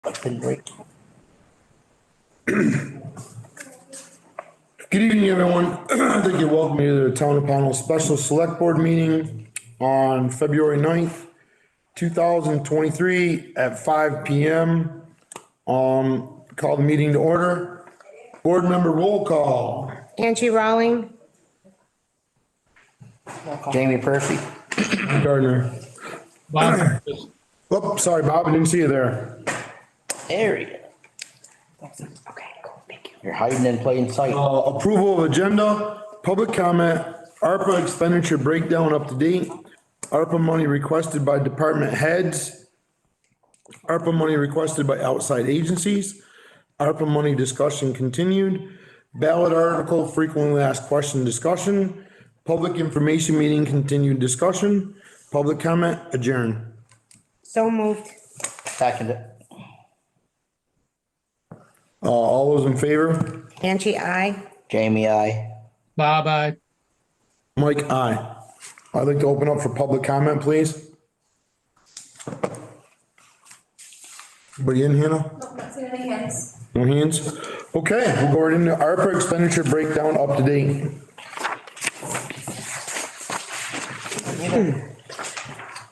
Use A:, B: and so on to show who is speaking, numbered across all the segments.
A: Good
B: evening, everyone. I'd like to welcome you to the Town of Pownell Special Select Board meeting on February 9th, 2023 at 5 PM. Call the meeting to order. Board member roll call.
C: Angie Rowling,
A: Jamie Percy.
B: Gardner.
D: Bob,
B: Oh, sorry, Bob, I didn't see you there.
A: There he is.
C: okay, cool, thank you.
A: You're hiding in plain sight.
B: Approval of agenda, public comment, ARPA expenditure breakdown up to date, ARPA money requested by department heads, ARPA money requested by outside agencies, ARPA money discussion continued, ballot article frequently asked question discussion, public information meeting continued discussion, public comment adjourn.
C: So moved.
A: Second it.
B: All those in favor?
C: Angie, I.
A: Jamie, I.
D: Bob, aye.
B: Mike, aye. I'd like to open up for public comment, please. Anybody in, Hannah? No hands? Okay, we'll go right into ARPA expenditure breakdown up to date.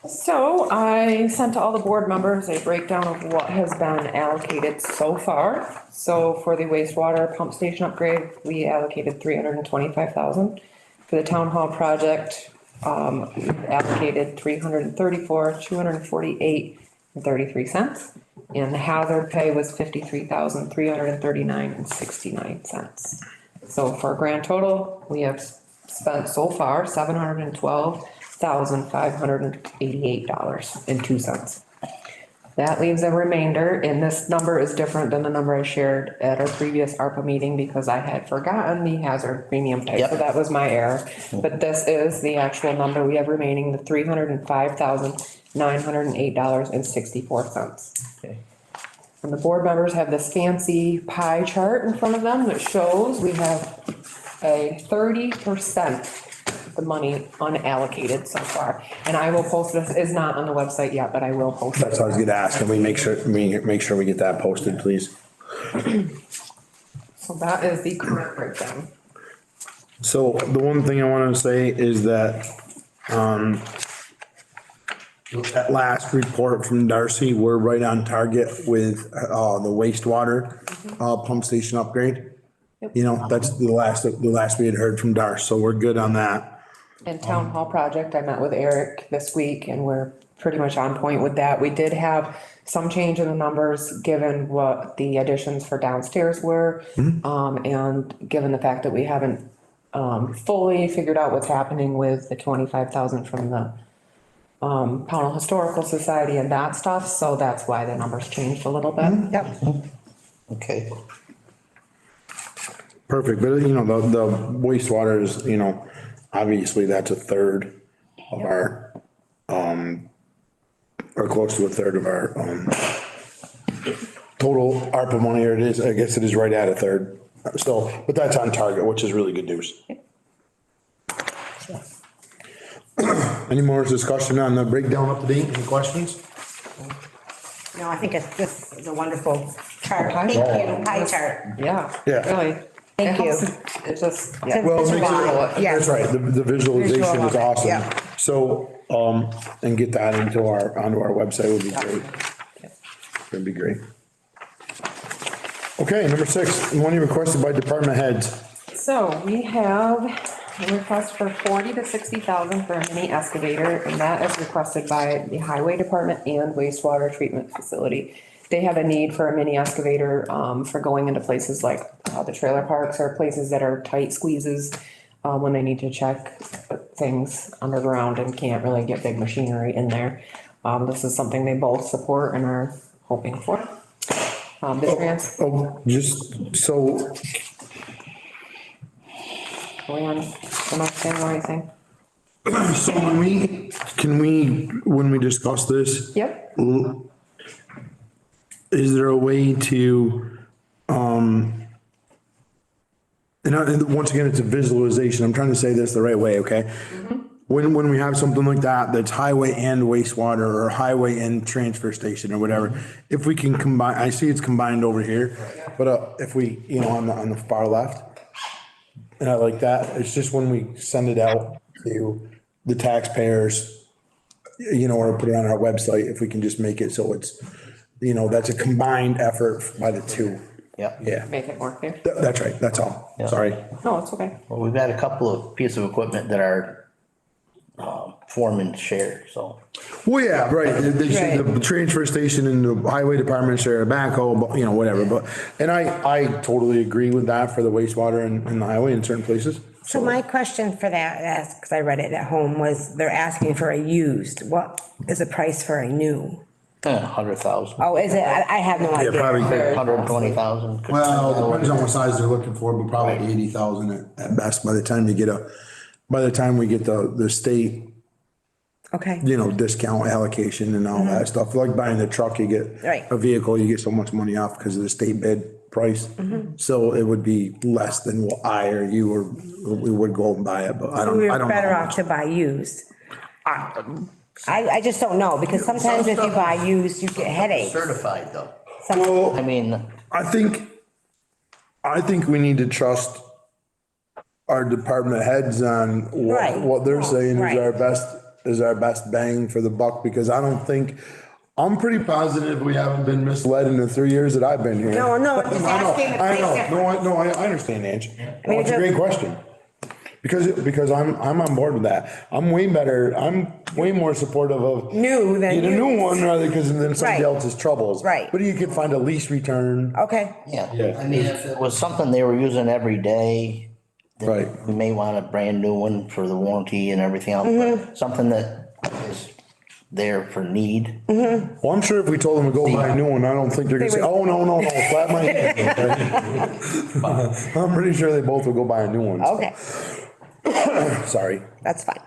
E: So I sent to all the board members a breakdown of what has been allocated so far. So for the wastewater pump station upgrade, we allocated 325,000. For the town hall project, we allocated 334, 248 and 33 cents. And the hazard pay was 53,339 and 69 cents. So for a grand total, we have spent so far $712,588.02. That leaves a remainder, and this number is different than the number I shared at our previous ARPA meeting because I had forgotten the hazard premium pay, so that was my error. But this is the actual number we have remaining, the $305,908.64.
A: Okay.
E: And the board members have this fancy pie chart in front of them that shows we have a 30% the money unallocated so far. And I will post this, is not on the website yet, but I will post it.
B: That's what I was gonna ask. Can we make sure we get that posted, please?
E: So that is the current breakdown.
B: So the one thing I wanna say is that, that last report from Darcy, we're right on target with, the wastewater, pump station upgrade. You know, that's the last we had heard from Darcy, so we're good on that.
E: And town hall project, I met with Eric this week and we're pretty much on point with that. We did have some change in the numbers given what the additions for downstairs were. And given the fact that we haven't, fully figured out what's happening with the 25,000 from the Pownell Historical Society and that stuff, so that's why the numbers changed a little bit.
C: Yep.
A: Okay.
B: Perfect, but you know, the wastewater is, you know, obviously that's a third of our, or close to a third of our, total ARPA money, or it is, I guess it is right at a third. So, but that's on target, which is really good news. Any more discussion on the breakdown up to date? Any questions?
C: No, I think this is a wonderful chart. Thank you, pie chart.
E: Yeah.
B: Yeah.
E: Really.
C: Thank
E: It
C: you.
E: helps- It just, yeah.
B: Well, it makes it-
C: Yeah.
B: that's right, the visualization
C: Visual
B: is
C: of it,
B: awesome.
C: yeah.
B: So, and get that onto our website would be great. That'd be great. Okay, number 6, money requested by department heads.
E: So we have a request for 40 to 60,000 for a mini excavator, and that is requested by the highway department and wastewater treatment facility. They have a need for a mini excavator, for going into places like, the trailer parks or places that are tight squeezes, when they need to check things underground and can't really get big machinery in there. This is something they both support and are hoping for. This grants,
B: Oh, just so,
E: am I saying the right thing?
B: so when we discuss this,
E: Yep.
B: is there a way to, and once again, it's a visualization. I'm trying to say this the right way, okay? when we have something like that, that's highway and wastewater or highway and transfer station or whatever, if we can combine, I see it's combined over here, but if we, you know, on the far left. And I like that. It's just when we send it out to the taxpayers, you know, or put it on our website, if we can just make it so it's, you know, that's a combined effort by the two.
A: Yep.
B: Yeah,
E: Make it more clear.
B: that's right. That's all.
A: Yeah.
B: Sorry.
E: No, it's okay.
A: Well, we've had a couple of pieces of equipment that are foreman share, so.
B: Well, yeah, right. They said
C: Right.
B: the transfer station and the highway department share a backhoe, but, you know, whatever, but, and I totally agree with that for the wastewater and the highway in certain places.
C: So my question for that, because I read it at home, was they're asking for a used. What is the price for a new?
A: 100,000,
C: Oh, is it? I have no
B: Yeah,
C: idea.
B: probably.
A: 120,000.
B: Well, it depends on what size they're looking for, but probably 80,000 at best by the time you get by the time we get the state,
C: Okay,
B: you know, discount allocation and all that stuff. Like buying the truck, you get
C: Right.
B: a vehicle, you get so much money off because of the state bid price. So it would be less than what I or you or we would go and buy it, but I don't
C: we're
B: know.
C: better off to buy used. I just don't know, because sometimes if you buy used, you get headaches.
A: Certified though.
B: Well,
A: I mean,
B: I think we need to trust our department heads on
C: Right.
B: what they're saying
C: Right.
B: is our best bang for the buck, because I'm pretty positive we haven't been misled in the 3 years that I've been here.
C: No, I'm just
B: I know,
C: asking if
B: I
C: they
B: know,
C: differ.
B: no, I understand, Ange.
C: mean,
B: It's a great question. Because I'm on board with that. I'm way more supportive of.
C: New than
B: Get a new
C: used.
B: one rather because then somebody
C: Right.
B: else's troubles.
C: Right.
B: But you can find a lease return.
C: Okay,
A: yeah,
B: Yeah.
A: I mean, if it was something they were using every day, then
B: Right.
A: we may want a brand new one for the warranty and everything else. But something that is there for need.
B: Well, I'm sure if we told them to go buy a new one, I don't think they're gonna say, oh, no, slap my hand. I'm pretty sure they both will go buy a new one.
C: okay,
B: Sorry.
C: that's fine.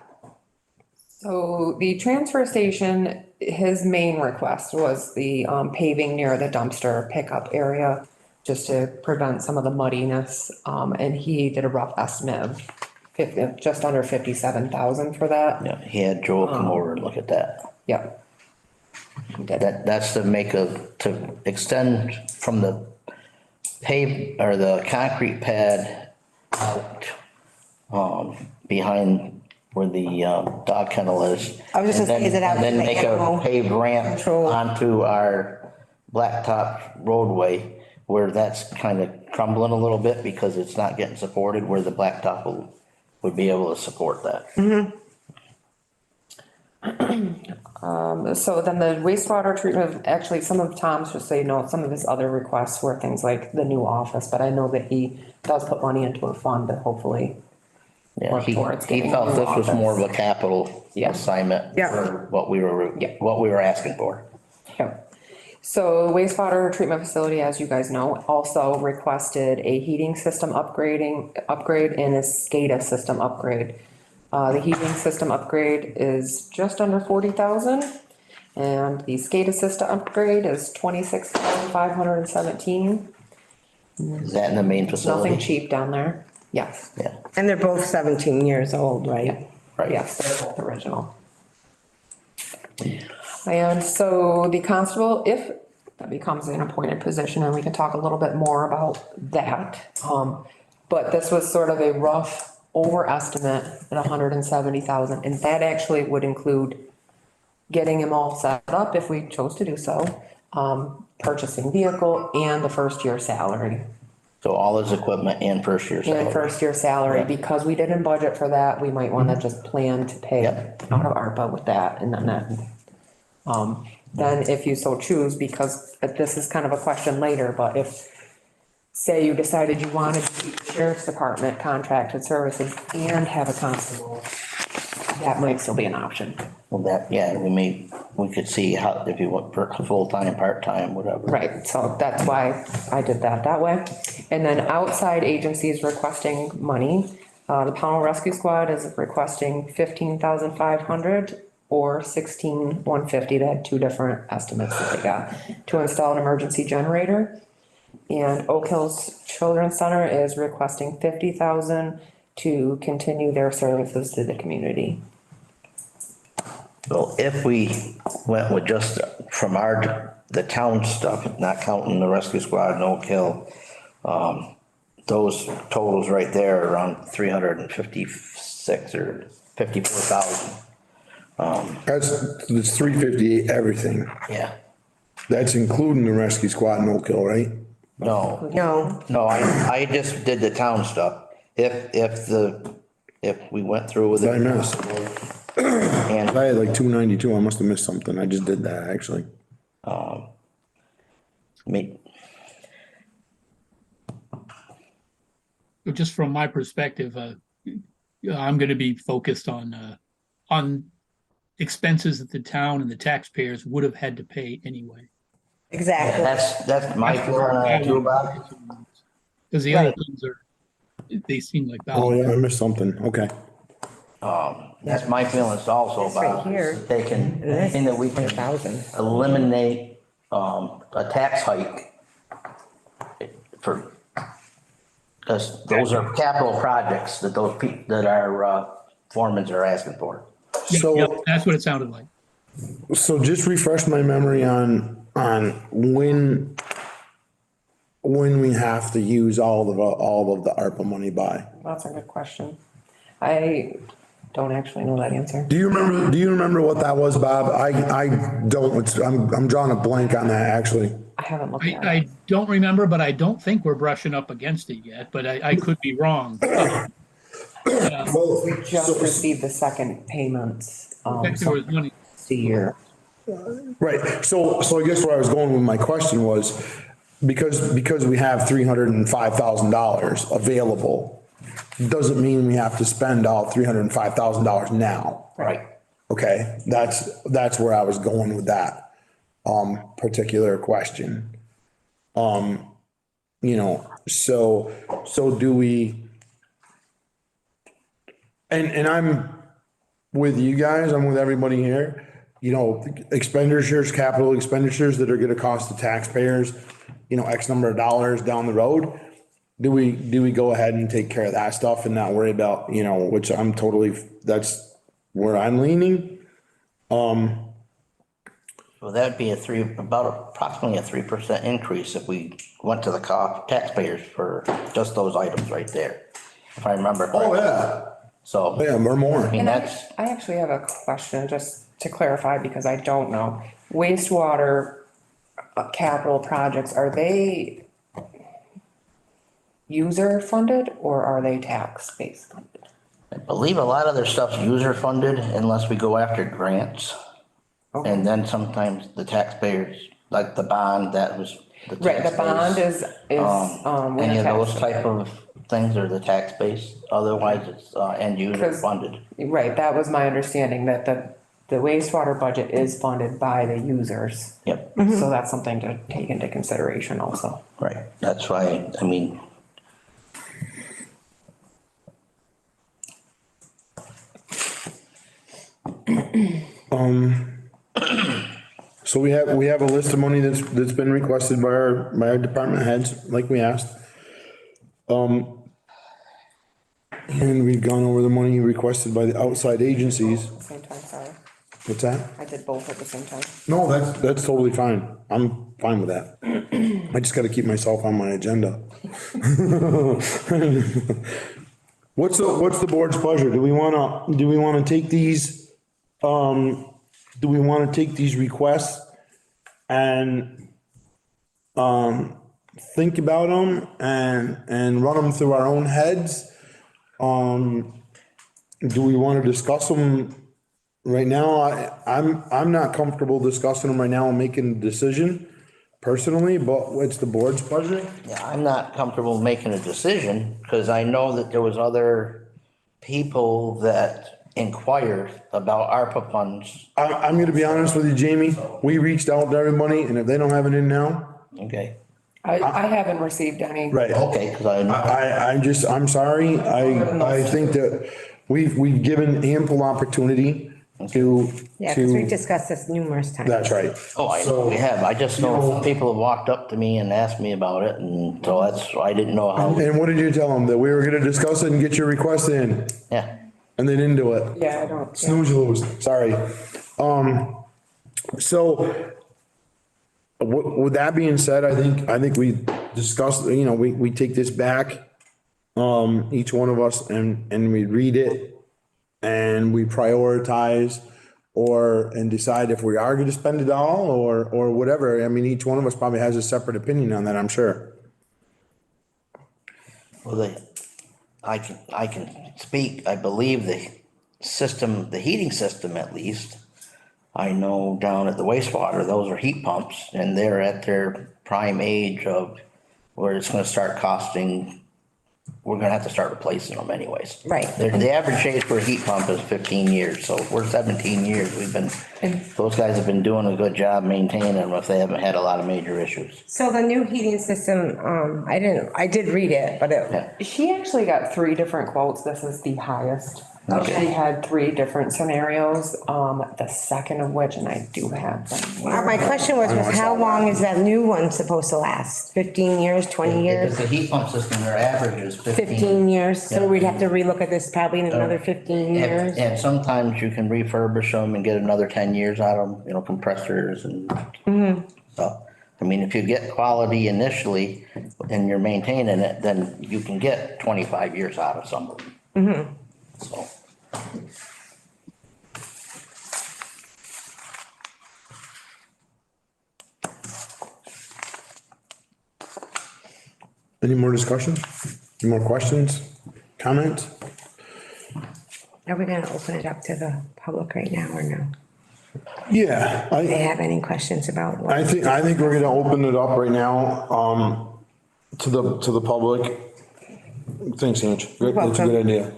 E: So the transfer station, his main request was the paving near the dumpster pickup area, just to prevent some of the muddiness. And he did a rough estimate of just under 57,000 for that.
A: Yeah, he had Joel come over and look at that.
E: Yep. He did.
A: That's to extend from the or the concrete pad out, behind where the, dog kennel is.
C: I was just gonna say, is it out
A: And then
C: to the
A: make a
C: animal
A: paved ramp
C: control?
A: onto our blacktop roadway where that's kind of crumbling a little bit because it's not getting supported, where the blacktop would be able to support that.
E: So then the wastewater treatment, actually, some of Tom's, just so you know, some of his other requests were things like the new office, but I know that he does put money into a fund to hopefully
A: Yeah,
E: work towards
A: he
E: getting a
A: felt
E: new
A: this was
E: office.
A: more of a capital
E: Yeah.
A: assignment
C: Yeah.
A: for what we
E: Yeah.
A: were asking for.
E: Yep. So wastewater treatment facility, as you guys know, also requested a heating system upgrade and a SCADA system upgrade. The heating system upgrade is just under 40,000. And the SCADA system upgrade is 26,517.
A: Is that in the main facility?
E: Nothing cheap down there. Yes.
A: Yeah,
C: And they're both 17 years old, right?
A: right.
E: Yes, they're both original. And so the constable, if that becomes an appointed position, and we can talk a little bit more about that. But this was sort of a rough overestimate at 170,000, and that actually would include getting him all set up if we chose to do so, purchasing vehicle and the first year salary.
A: So all his equipment and first year
E: And
A: salary.
E: first year salary, because we didn't budget for that, we might wanna just plan to pay
A: Yep.
E: out of ARPA with that and then that. Then if you so choose, because this is kind of a question later, but if, say you decided you wanted to keep the sheriff's department contracted services and have a constable, that might still be an option.
A: Well, we could see how, if you want full-time, part-time, whatever.
E: Right, so that's why I did that way. And then outside agencies requesting money, the Pownell Rescue Squad is requesting 15,500 or 16,150. They had two different estimates that they got to install an emergency generator. And Oak Hills Children's Center is requesting 50,000 to continue their services to the community.
A: So if we went with just from the town stuff, not counting the rescue squad, no kill, those totals right there are around 356 or 54,000.
B: It's 358 everything.
A: Yeah.
B: That's including the rescue squad no kill, right?
A: No,
C: No,
A: I just did the town stuff. If we went through with
B: Did I
A: it.
B: miss?
A: And
B: I had like 292. I must have missed something. I just did that actually.
A: me,
D: Just from my perspective, I'm gonna be focused on expenses that the town and the taxpayers would have had to pay anyway.
C: exactly.
A: that's my feeling on it too, Bob.
D: Because the other
C: Right.
D: things they seem like
B: Oh
D: dollars.
B: yeah, I missed something. Okay.
A: That's my feelings also,
C: This right
A: Bob.
C: here.
A: They can, anything that we can
C: 100,000.
A: eliminate, a tax hike for, because those are capital projects that that our, foremans are asking for.
D: Yeah,
B: So,
D: yep, that's what it sounded like.
B: so just refresh my memory on when we have to use all of the ARPA money by.
E: That's a good question. I don't actually know that answer.
B: Do you remember what that was, Bob? I don't, I'm drawing a blank on that actually.
E: I haven't looked at it.
D: I don't remember, but I don't think we're brushing up against it yet, but I could be wrong.
B: Well,
E: Just received the second payments,
D: There was money.
E: the year.
B: right, so I guess where I was going with my question was, because we have $305,000 available, doesn't mean we have to spend all $305,000 now.
A: Right.
B: Okay, that's where I was going with that, particular question. You know, so do we, and I'm with you guys, I'm with everybody here, you know, expenditures, capital expenditures that are gonna cost the taxpayers, you know, X number of dollars down the road. Do we go ahead and take care of that stuff and not worry about, you know, which I'm totally, that's where I'm leaning.
A: Well, that'd be approximately a 3% increase if we went to the taxpayers for just those items right there, if I remember correctly.
B: Yeah.
A: So,
B: Yeah, or more.
A: I mean,
E: And
A: that's,
E: I actually have a question just to clarify because I don't know. Wastewater capital projects, are they user funded or are they tax based?
A: I believe a lot of their stuff's user funded unless we go after grants. And then sometimes the taxpayers, like the bond, that was.
E: Right, the bond is, we
A: Any of those
E: attach-
A: type of things are the tax base, otherwise it's, end user
E: Because-
A: funded.
E: Right, that was my understanding that the wastewater budget is funded by the users.
A: Yep,
E: So that's something to take into consideration also.
A: right, that's why, I mean.
B: So we have a list of money that's been requested by our department heads, like we asked. And we've gone over the money requested by the outside agencies.
E: Same time, sorry.
B: What's that?
E: I did both at the same time.
B: No, that's totally fine. I'm fine with that. I just gotta keep myself on my agenda. What's the board's pleasure? Do we wanna take these, do we wanna take these requests and, think about them and run them through our own heads? Do we wanna discuss them right now? I'm not comfortable discussing them right now and making a decision personally, but it's the board's pleasure.
A: Yeah, I'm not comfortable making a decision, because I know that there was other people that inquired about ARPA funds.
B: I'm gonna be honest with you, Jamie, we reached out to everybody, and if they don't have it in now,
A: Okay,
E: I haven't received any.
B: right.
A: okay, because
B: I'm sorry, I think that we've given ample opportunity to.
C: Yeah, because we've discussed this numerous times.
B: That's right.
A: oh, I know we have, I just know people have walked up to me and asked me about it, and so I didn't know how,
B: And what did you tell them? That we were gonna discuss it and get your request in,
A: yeah.
B: and they didn't do it?
E: Yeah, I don't. Yeah.
B: Snooze you lose, sorry. So with that being said, I think we discussed, we take this back, each one of us and we read it and we prioritize and decide if we are going to spend it all or whatever. I mean, each one of us probably has a separate opinion on that, I'm sure.
A: Well, I can speak, I believe the system, the heating system at least, I know down at the wastewater, those are heat pumps and they're at their prime age of where it's gonna start costing, we're gonna have to start replacing them anyways.
C: Right.
A: The average age for a heat pump is 15 years, so we're 17 years, those guys have been doing a good job maintaining them if they haven't had a lot of major issues.
C: So the new heating system, I did read it, but it,
E: She actually got 3 different quotes. This is the highest.
A: Okay.
E: She had 3 different scenarios, the second of which, and I do have them here.
C: my question was how long is that new one supposed to last? 15 years, 20
A: If
C: years?
A: it's a heat pump system, their average is
C: 15 years, so
A: Yeah.
C: we'd have to relook at this probably in another 15 years.
A: And sometimes you can refurbish them and get another 10 years out of them, compressors and stuff. I mean, if you get quality initially and you're maintaining it, then you can get 25 years out of some of them. So.
B: Any more discussion? Any more questions, comments?
C: Are we gonna open it up to the public right now or no?
B: Yeah,
C: Do they have any questions about what?
B: I think we're gonna open it up right now, to the public. Thanks, Ange. Great, that's a good idea.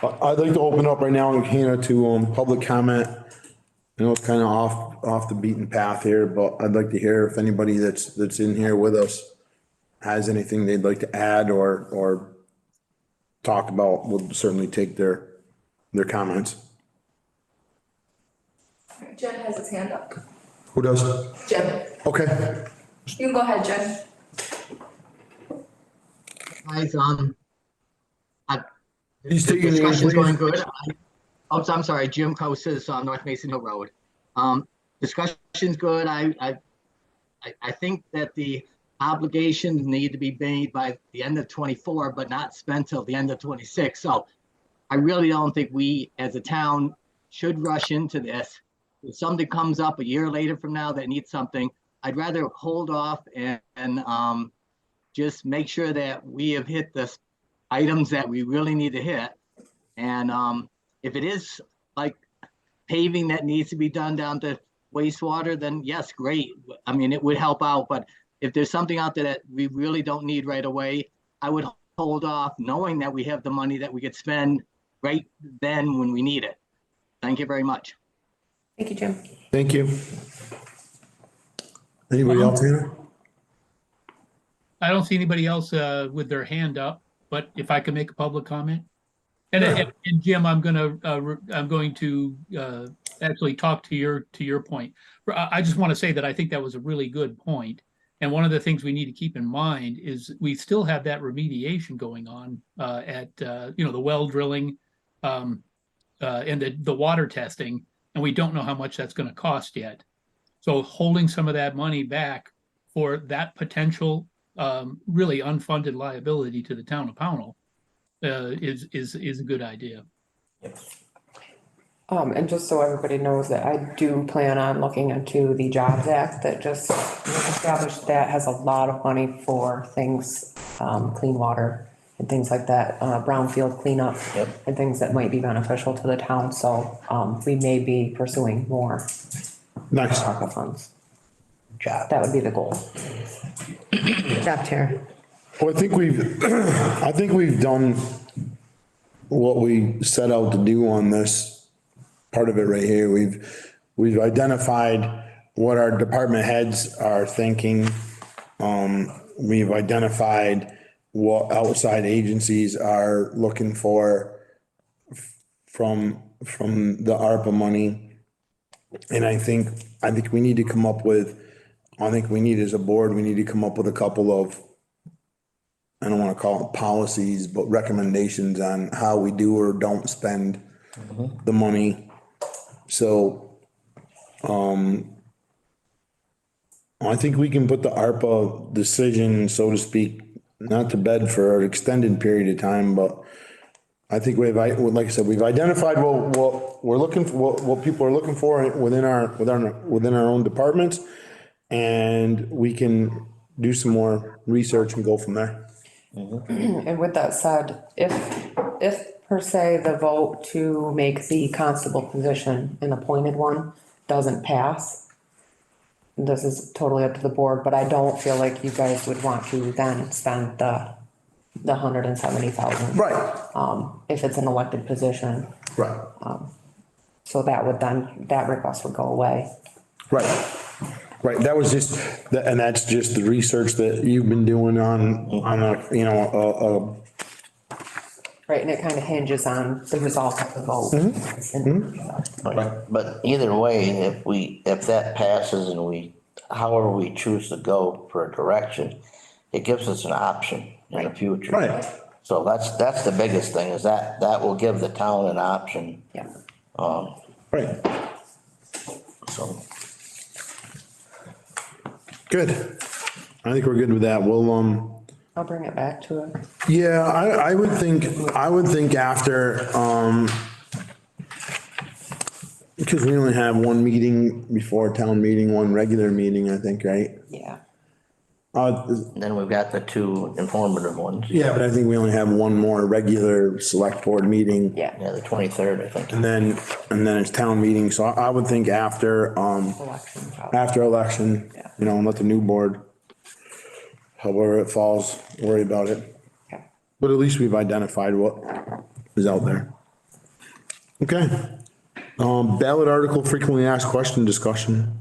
B: I'd like to open up right now, Hannah, to, public comment. I know it's kind of off the beaten path here, but I'd like to hear if anybody that's in here with us has anything they'd like to add or talk about. We'll certainly take their comments.
F: Jen has his hand up.
B: Who does?
F: Jen,
B: Okay.
F: you can go ahead, Jen.
G: Guys,
B: He's
G: the
B: taking the name,
G: discussion's going
B: please.
G: good. I'm sorry, Jim Costa, so North Mason Hill Road. Discussion's good. I think that the obligations need to be made by the end of 24, but not spent till the end of 26. So I really don't think we as a town should rush into this. If something comes up a year later from now that needs something, I'd rather hold off and just make sure that we have hit the items that we really need to hit. And if it is like paving that needs to be done down to wastewater, then yes, great. I mean, it would help out, but if there's something out there that we really don't need right away, I would hold off knowing that we have the money that we could spend right then when we need it. Thank you very much.
C: Thank you, Jim.
B: Thank you. Anybody else here?
D: I don't see anybody else with their hand up, but if I could make a public comment. And Jim, I'm going to actually talk to your point. I just want to say that I think that was a really good point. And one of the things we need to keep in mind is we still have that remediation going on at the well drilling and the water testing, and we don't know how much that's going to cost yet. So holding some of that money back for that potential really unfunded liability to the town of Pownell is a good idea.
E: And just so everybody knows that I do plan on looking into the Jobs Act that just established that has a lot of money for things, clean water and things like that, brownfield cleanup.
A: Yep.
E: And things that might be beneficial to the town, so, we may be pursuing more
B: Nice.
E: ARPA funds.
A: Job.
E: That would be the goal.
C: Good job, Tara.
B: Well, I think we've done what we set out to do on this part of it right here. We've identified what our department heads are thinking. We've identified what outside agencies are looking for from the ARPA money. And I think we need to come up with, as a board, we need to come up with a couple of, I don't want to call it policies, but recommendations on how we do or don't spend the money. So I think we can put the ARPA decision, so to speak, not to bed for an extended period of time, but I think like I said, we've identified what we're looking for, what people are looking for within our own departments. And we can do some more research and go from there.
E: And with that said, if per se the vote to make the constable position an appointed one doesn't pass, this is totally up to the board, but I don't feel like you guys would want to then spend the $170,000.
B: Right.
E: If it's an elected position,
B: Right.
E: so that request would go away.
B: Right. Right. That was just, and that's just the research that you've been doing on
E: Right, and it kind of hinges on the result of the vote.
A: But either way, if that passes and however we choose to go for a direction, it gives us an option in the future.
B: Right.
A: So that's the biggest thing, is that will give the town an option.
E: Yeah.
B: right.
A: So,
B: Good. I think we're good with that.
E: I'll bring it back to it.
B: Yeah, I would think after, because we only have one meeting before town meeting, one regular meeting, I think, right?
E: Yeah.
A: then we've got the two informative ones.
B: Yeah, but I think we only have one more regular select board meeting.
E: Yeah.
A: Yeah, the 23rd, I think.
B: And then it's town meeting. So I would think after,
E: Election. probably.
B: after election,
E: Yeah.
B: and let the new board, however it falls, worry about it.
E: Okay.
B: But at least we've identified what is out there. Okay. Ballot article frequently asked question discussion.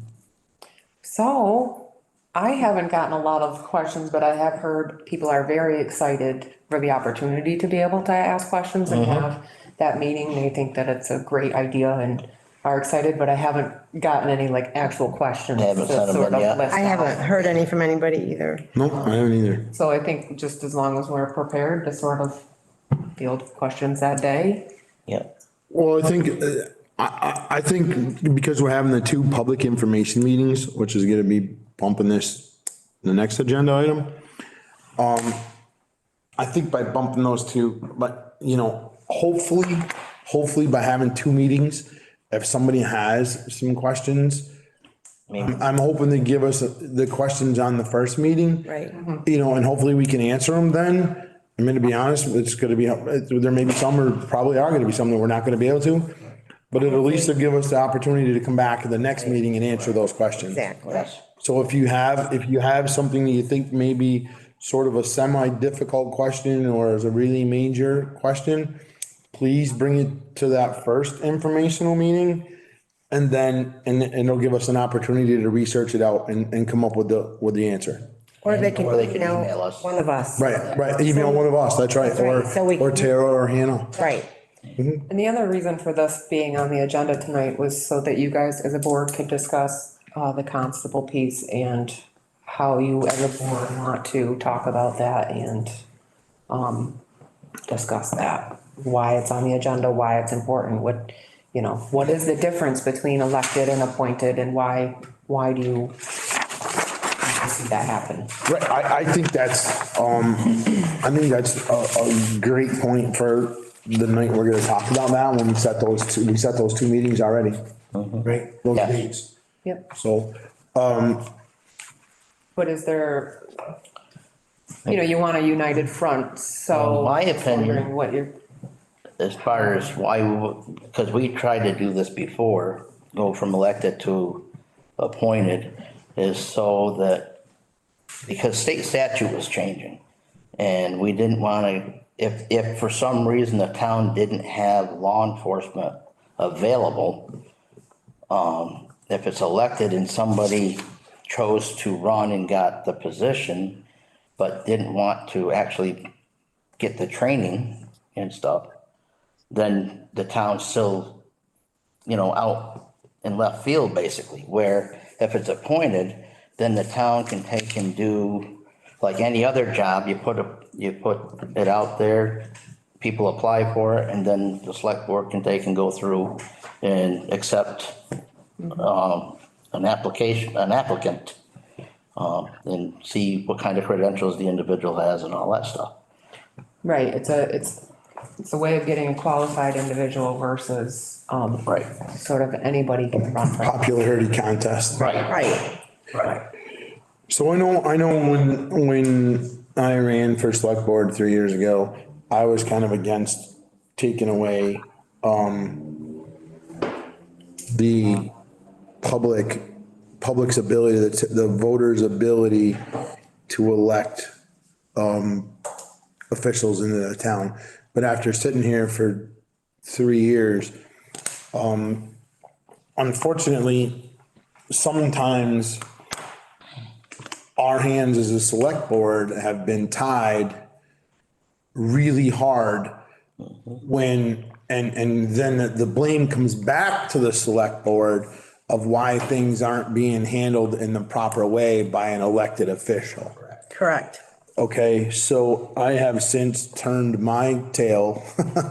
E: So I haven't gotten a lot of questions, but I have heard people are very excited for the opportunity to be able to ask questions and have that meeting. They think that it's a great idea and are excited, but I haven't gotten any like actual questions.
A: Haven't
E: to
A: sent them
E: sort
A: in
E: of
A: yet?
E: list
C: I
E: out.
C: haven't heard any from anybody either.
B: Nope, I haven't either.
E: So I think just as long as we're prepared to sort of field questions that day.
A: Yeah.
B: Well, I think because we're having the two public information meetings, which is gonna be bumping this, the next agenda item. I think by bumping those two, but hopefully by having two meetings, if somebody has some questions, I'm hoping to give us the questions on the first meeting.
C: Right.
B: And hopefully we can answer them then. I mean, to be honest, it's gonna be, there may be some, or probably are gonna be some that we're not gonna be able to. But it'll at least give us the opportunity to come back at the next meeting and answer those questions.
C: Exactly.
B: So if you have something that you think may be sort of a semi-difficult question or is a really major question, please bring it to that first informational meeting. And then, and it'll give us an opportunity to research it out and come up with the answer.
C: Or they can
A: email
C: email
A: us.
C: one of us.
B: Right, email one of us, that's right,
C: right, so we
B: or
C: can-
B: Tara or Hannah.
C: Right.
E: And the other reason for this being on the agenda tonight was so that you guys as a board could discuss the constable piece and how you as a board want to talk about that and discuss that. Why it's on the agenda, why it's important, what is the difference between elected and appointed and why do you see that happen?
B: Right, I think that's a great point for the night we're gonna talk about that, when we set those two meetings already. Right, those
A: Yeah.
B: dates.
E: Yep.
B: So,
E: But is there, you want a united front, so.
A: In my opinion-
E: Wondering what you're.
A: As far as why, because we tried to do this before, go from elected to appointed, is so that, because state statute was changing. And we didn't want to, if for some reason the town didn't have law enforcement available, if it's elected and somebody chose to run and got the position, but didn't want to actually get the training and stuff, then the town's still, out in left field basically, where if it's appointed, then the town can take and do like any other job, you put it out there, people apply for it, and then the select board can take and go through and accept an applicant, and see what kind of credentials the individual has and all that stuff.
E: Right, it's a way of getting a qualified individual versus,
A: Right.
E: sort of anybody can run for it.
B: Popularity contest.
C: Right.
A: Right.
B: So I know when I ran for select board 3 years ago, I was kind of against taking away, the public's ability, the voters' ability to elect, officials into the town. But after sitting here for 3 years, unfortunately, sometimes our hands as a select board have been tied really hard when, and then the blame comes back to the select board of why things aren't being handled in the proper way by an elected official.
C: Correct.
B: Okay, so I have since turned my tail,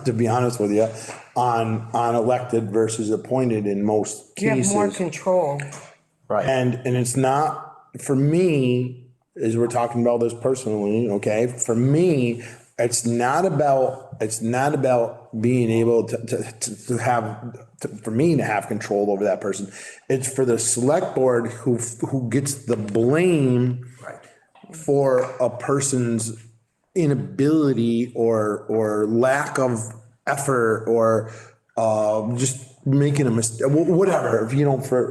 B: to be honest with you, on elected versus appointed in most
C: You have more
B: cases.
C: control.
A: Right.
B: And it's not, for me, as we're talking about this personally, okay, for me, it's not about being able to have, for me to have control over that person. It's for the select board who gets the blame for a person's inability or lack of effort or just making a mistake, whatever,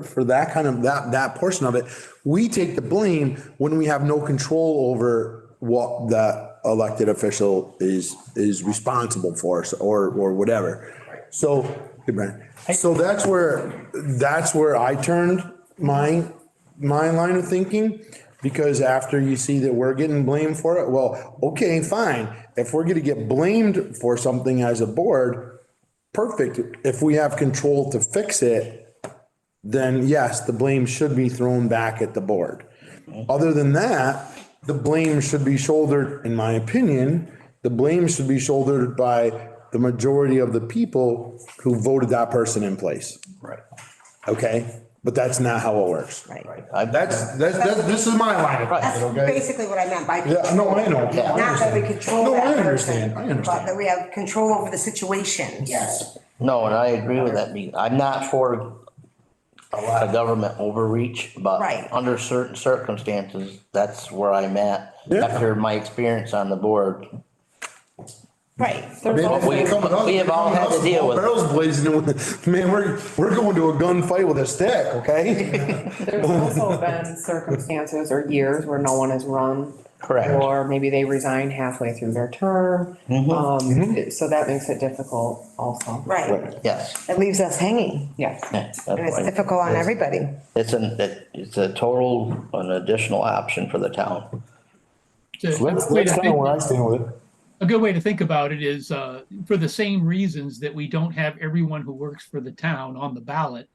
B: for that kind of, that portion of it, we take the blame when we have no control over what the elected official is responsible for, or whatever. So, hey, Brian. So that's where I turned my line of thinking, because after you see that we're getting blamed for it, well, okay, fine. If we're gonna get blamed for something as a board, perfect. If we have control to fix it, then yes, the blame should be thrown back at the board. Other than that, the blame should be shouldered, in my opinion, the blame should be shouldered by the majority of the people who voted that person in place.
A: Right.
B: Okay? But that's not how it works.
C: Right.
B: This is my line of
C: That's
B: thinking, okay?
C: basically what I meant by.
B: Yeah, no, I know.
A: Yeah.
C: Not that we control
B: No, I
C: that
B: understand,
C: person,
B: I understand.
C: but that we have control over the situation. Yes.
A: No, and I agree with that. I'm not for a lot of government overreach, but
C: Right.
A: under certain circumstances, that's where I'm at.
B: Yeah.
A: After my experience on the board,
C: Right.
E: There's also-
A: we have all had to deal with it.
B: Barrels blazing, man, we're going to a gunfight with a stick, okay?
E: There's also been circumstances or years where no one has run.
A: Correct.
E: Or maybe they resign halfway through their term. So that makes it difficult also.
C: Right.
A: Yes.
C: It leaves us hanging,
E: Yes.
A: Yeah, that's
C: and it's
A: right.
C: difficult on everybody.
A: It's a total, an additional option for the town.
D: So
B: That's
D: a way to
B: kind of
D: think-
B: where I stand with it.
D: A good way to think about it is, for the same reasons that we don't have everyone who works for the town on the ballot.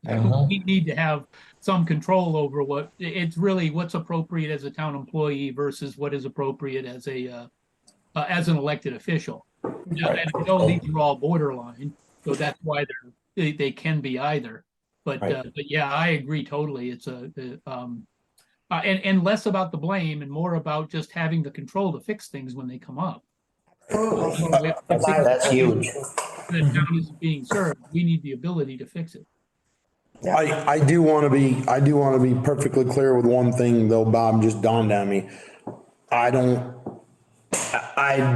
D: We need to have some control over it's really what's appropriate as a town employee versus what is appropriate as as an elected official. Now, and I know these are all borderline, so that's why they can be either. But yeah, I agree totally. It's and less about the blame and more about just having the control to fix things when they come up.
A: That's huge.
D: The town is being served. We need the ability to fix it.
B: I do want to be perfectly clear with one thing though, Bob, just dawned on me. I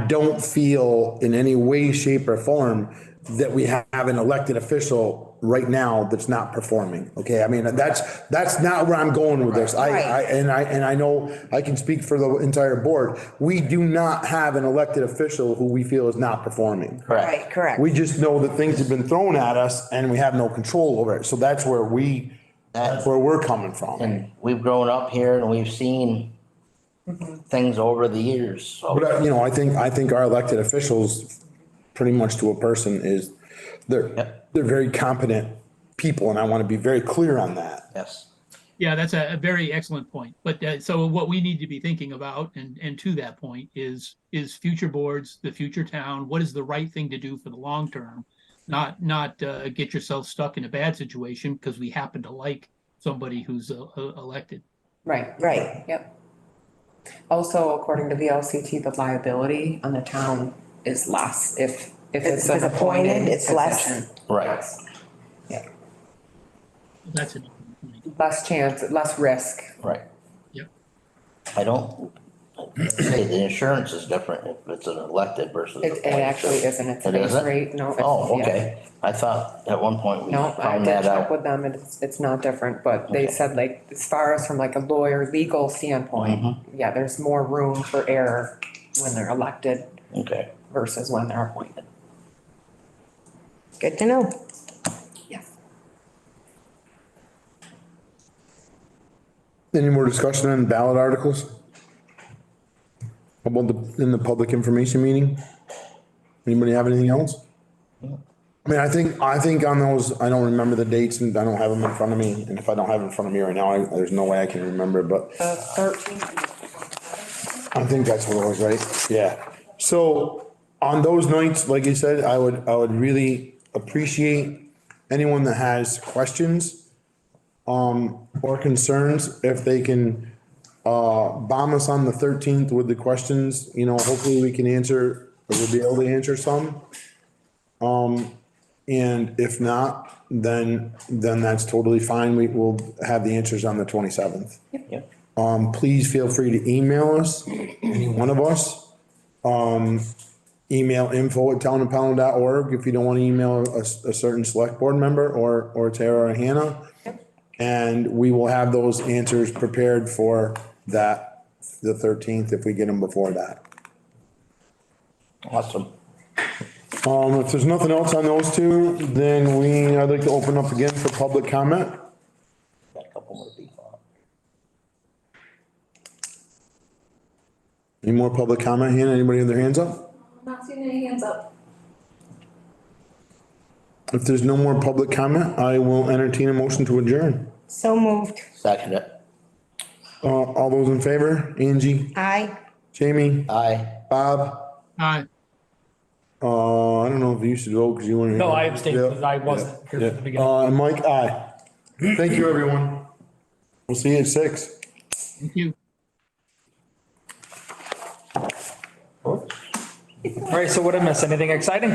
B: don't feel in any way, shape or form that we have an elected official right now that's not performing. Okay. I mean, that's not where I'm going with this. I know I can speak for the entire board. We do not have an elected official who we feel is not performing.
C: Right, correct.
B: We just know that things have been thrown at us and we have no control over it. So that's where we're coming from.
A: And we've grown up here and we've seen things over the years, so.
B: But, I think our elected officials, pretty much to a person, is they're very competent people, and I want to be very clear on that.
A: Yes.
D: Yeah, that's a very excellent point. But so what we need to be thinking about, and to that point, is future boards, the future town. What is the right thing to do for the long term? not get yourself stuck in a bad situation because we happen to like somebody who's elected.
E: Right.
C: Right.
E: Yep. Also, according to VLCT, the liability on the town is less if it's
C: If
E: an
C: it's appointed,
E: appointed
C: it's less.
E: position.
A: Right.
E: Yeah,
D: That's an important point.
E: less chance, less risk.
A: Right.
D: Yep.
A: I don't, say the insurance is different if it's an elected versus.
E: It actually isn't, it's a
A: It
E: base
A: isn't?
E: rate, no.
A: Oh,
E: yeah.
A: okay. I thought at one point we
E: No, I
A: found
E: did
A: that
E: check
A: out.
E: with them, and it's not different, but they
A: Okay.
E: said like, as far as from like a lawyer, legal standpoint, yeah, there's more room for error when they're elected
A: Okay.
E: versus when they're appointed.
C: Good to know.
E: Yes.
B: Any more discussion on ballot articles? About in the public information meeting? Anybody have anything else? I mean, I think on those, I don't remember the dates and I don't have them in front of me. And if I don't have it in front of me right now, there's no way I can remember, but
E: The 13th.
B: I think that's what it was, right? Yeah. So on those nights, like you said, I would really appreciate anyone that has questions or concerns, if they can bomb us on the 13th with the questions, hopefully we can answer, or we'll be able to answer some. And if not, then that's totally fine. We will have the answers on the 27th.
A: Yep.
B: Please feel free to email us, any one of us. Email info@townofpownell.org if you don't want to email a certain select board member or Tara or Hannah. And we will have those answers prepared for that, the 13th, if we get them before that.
A: Awesome.
B: If there's nothing else on those two, then I'd like to open up again for public comment.
A: Got a couple more people.
B: Any more public comment, Hannah? Anybody have their hands up?
F: Not seeing any hands up.
B: If there's no more public comment, I will entertain a motion to adjourn.
C: So moved.
A: Second it.
B: All those in favor? Angie,
C: Aye.
B: Jamie,
A: Aye.
B: Bob?
D: Aye.
B: I don't know if you should vote because you weren't here.
H: No, I abstained because I
B: Yeah,
H: wasn't here
B: yeah.
H: at the beginning.
B: And Mike, aye. Thank you, everyone. We'll see you at 6.
D: Thank you.
H: All right, so what did I miss? Anything exciting?